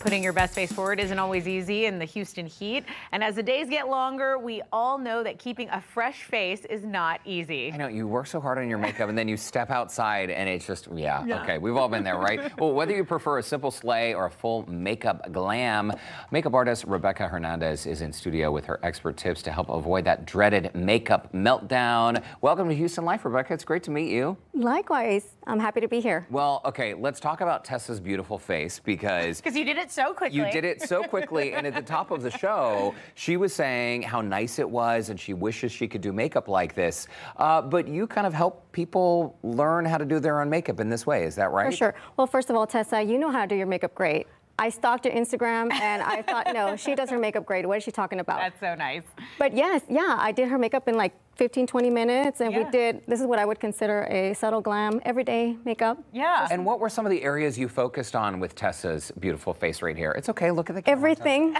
Putting your best face forward isn't always easy in the Houston heat. And as the days get longer, we all know that keeping a fresh face is not easy. I know, you work so hard on your makeup and then you step outside and it's just, yeah. Okay, we've all been there, right? Well, whether you prefer a simple slay or a full makeup glam, makeup artist Rebeca Hernandez is in studio with her expert tips to help avoid that dreaded makeup meltdown. Welcome to Houston Life, Rebeca. It's great to meet you. Likewise. I'm happy to be here. Well, okay, let's talk about Tessa's beautiful face because you did it so quickly. You did it so quickly, and at the top of the show, she was saying how nice it was and she wishes she could do makeup like this. But you kind of help people learn how to do their own makeup in this way, is that right? For sure. Well, first of all, Tessa, you know how to do your makeup great. I stalked your Instagram and I thought, no, she does her makeup great. What is she talking about? That's so nice. But yes, yeah, I did her makeup in like 15, 20 minutes, and we did, this is what I would consider a subtle glam, everyday makeup. Yeah. And what were some of the areas you focused on with Tessa's beautiful face right here? It's okay, look at the camera. Everything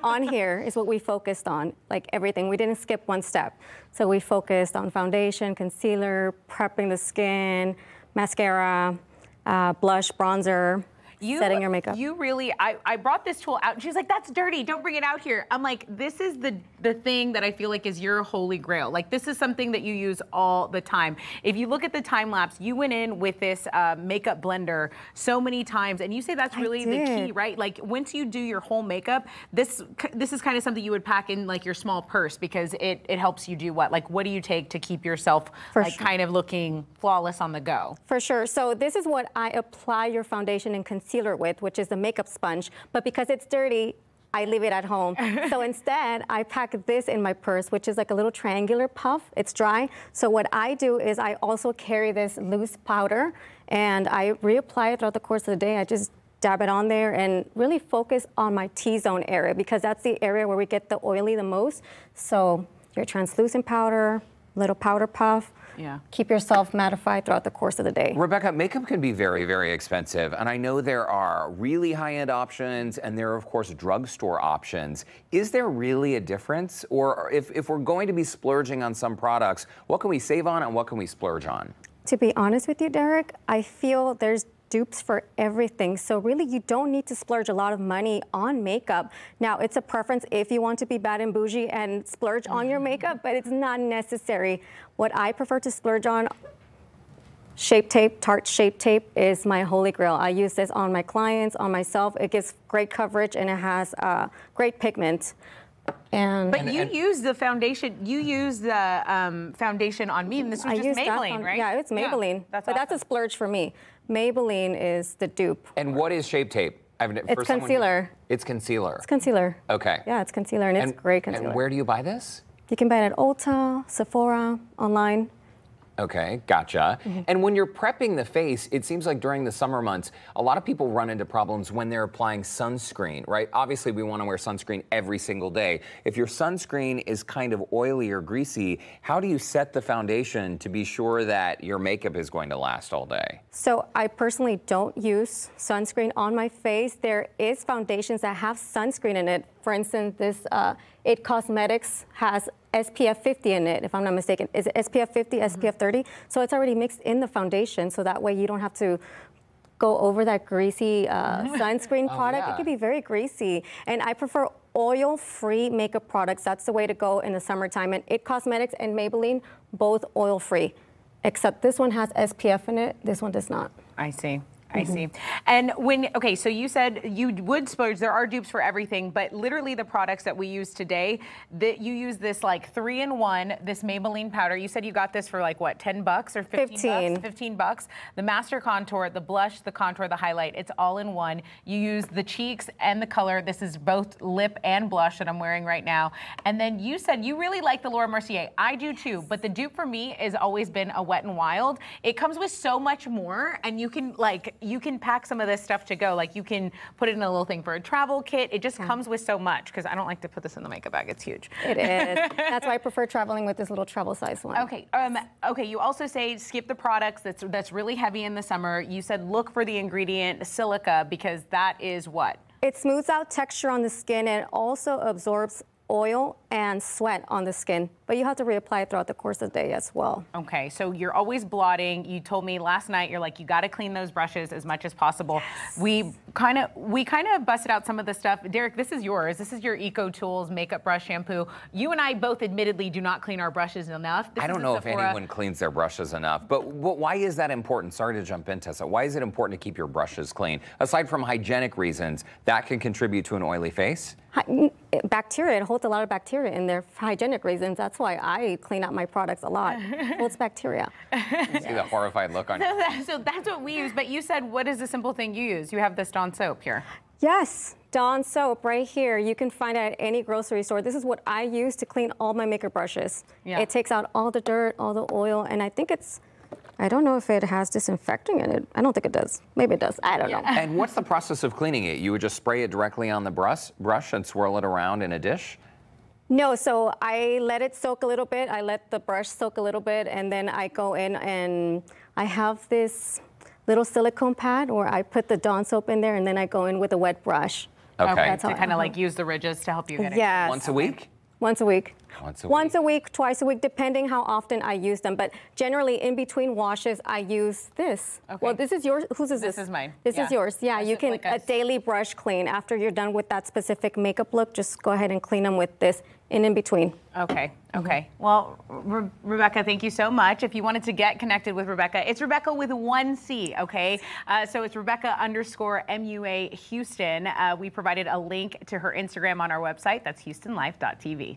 on here is what we focused on, like everything. We didn't skip one step. So we focused on foundation, concealer, prepping the skin, mascara, blush, bronzer. Setting your makeup. You really, I brought this tool out and she's like, that's dirty, don't bring it out here. I'm like, this is the thing that I feel like is your holy grail. Like, this is something that you use all the time. If you look at the time lapse, you went in with this makeup blender so many times, and you say that's really the key, right? Like, once you do your whole makeup, this is kind of something you would pack in like your small purse, because it helps you do what? Like, what do you take to keep yourself kind of looking flawless on the go? For sure. So this is what I apply your foundation and concealer with, which is a makeup sponge, but because it's dirty, I leave it at home. So instead, I pack this in my purse, which is like a little triangular puff. It's dry. So what I do is I also carry this loose powder, and I reapply it throughout the course of the day. I just dab it on there and really focus on my T-zone area, because that's the area where we get the oily the most. So your translucent powder, little powder puff. Yeah. Keep yourself mattified throughout the course of the day. Rebecca, makeup can be very, very expensive. And I know there are really high-end options and there are, of course, drugstore options. Is there really a difference? Or if we're going to be splurging on some products, what can we save on and what can we splurge on? To be honest with you, Derek, I feel there's dupes for everything. So really, you don't need to splurge a lot of money on makeup. Now, it's a preference if you want to be bad and bougie and splurge on your makeup, but it's not necessary. What I prefer to splurge on, Shape Tape, Tarte Shape Tape is my holy grail. I use this on my clients, on myself. It gives great coverage and it has great pigment. But you use the foundation. You use the foundation on me, and this was just Maybelline, right? Yeah, it's Maybelline. Yeah, but that's a splurge for me. Maybelline is the dupe. And what is Shape Tape? It's concealer. It's concealer. It's concealer. Okay. Yeah, it's concealer, and it's great concealer. And where do you buy this? You can buy it at Ulta, Sephora, online. Okay, gotcha. And when you're prepping the face, it seems like during the summer months, a lot of people run into problems when they're applying sunscreen, right? Obviously, we want to wear sunscreen every single day. If your sunscreen is kind of oily or greasy, how do you set the foundation to be sure that your makeup is going to last all day? So I personally don't use sunscreen on my face. There is foundations that have sunscreen in it. For instance, this It Cosmetics has SPF 50 in it, if I'm not mistaken. Is it SPF 50, SPF 30? So it's already mixed in the foundation, so that way you don't have to go over that greasy sunscreen product. It can be very greasy. And I prefer oil-free makeup products. That's the way to go in the summertime. And It Cosmetics and Maybelline, both oil-free. Except this one has SPF in it, this one does not. I see. I see. And okay, so you said you would splurge. There are dupes for everything, but literally the products that we use today, that you use this like 3-in-1, this Maybelline powder. You said you got this for like what, 10 bucks or 15 bucks? 15 bucks. The Master Contour, the blush, the contour, the highlight, it's all in one. You use the cheeks and the color. This is both lip and blush that I'm wearing right now. And then you said you really like the Laura Mercier. I do too, but the dupe for me has always been a Wet n Wild. It comes with so much more, and you can pack some of this stuff to go. Like, you can put it in a little thing for a travel kit. It just comes with so much, because I don't like to put this in the makeup bag. It's huge. It is. That's why I prefer traveling with this little travel size one. Okay. Okay. You also say skip the products that's really heavy in the summer. You said look for the ingredient silica, because that is what? It smooths out texture on the skin and also absorbs oil and sweat on the skin, but you have to reapply throughout the course of the day as well. Okay, so you're always blotting. You told me last night, you're like, you got to clean those brushes as much as possible. Yes. We kind of busted out some of the stuff. Derek, this is yours. This is your Eco Tools makeup brush shampoo. You and I both admittedly do not clean our brushes enough. I don't know if anyone cleans their brushes enough, but why is that important? Sorry to jump in, Tessa. Why is it important to keep your brushes clean? Aside from hygienic reasons, that can contribute to an oily face? Bacteria, it holds a lot of bacteria in there for hygienic reasons. That's why I clean out my products a lot. It holds bacteria. See the horrified look on you. So that's what we use, but you said, what is the simple thing you use? You have this Dawn soap here. Yes, Dawn soap right here. You can find it at any grocery store. This is what I use to clean all my makeup brushes. Yeah. It takes out all the dirt, all the oil, and I think I don't know if it has disinfecting in it. I don't think it does. Maybe it does. I don't know. And what's the process of cleaning it? You would just spray it directly on the brush and swirl it around in a dish? No, so I let it soak a little bit. I let the brush soak a little bit, and then I go in and I have this little silicone pad where I put the Dawn soap in there, and then I go in with a wet brush. Okay. To kind of like use the ridges to help you get it. Yes. Once a week? Once a week. Once a week, twice a week, depending how often I use them. But generally, in between washes, I use this. Okay. Well, this is yours. Whose is this? This is mine. This is yours. Yeah, you can like a daily brush clean. After you're done with that specific makeup look, just go ahead and clean them with this in between. Okay. Okay. Well, Rebecca, thank you so much. If you wanted to get connected with Rebecca, it's Rebecca with one C, okay? So it's Rebecca_MUA Houston. We provided a link to her Instagram on our website. That's HoustonLife.tv.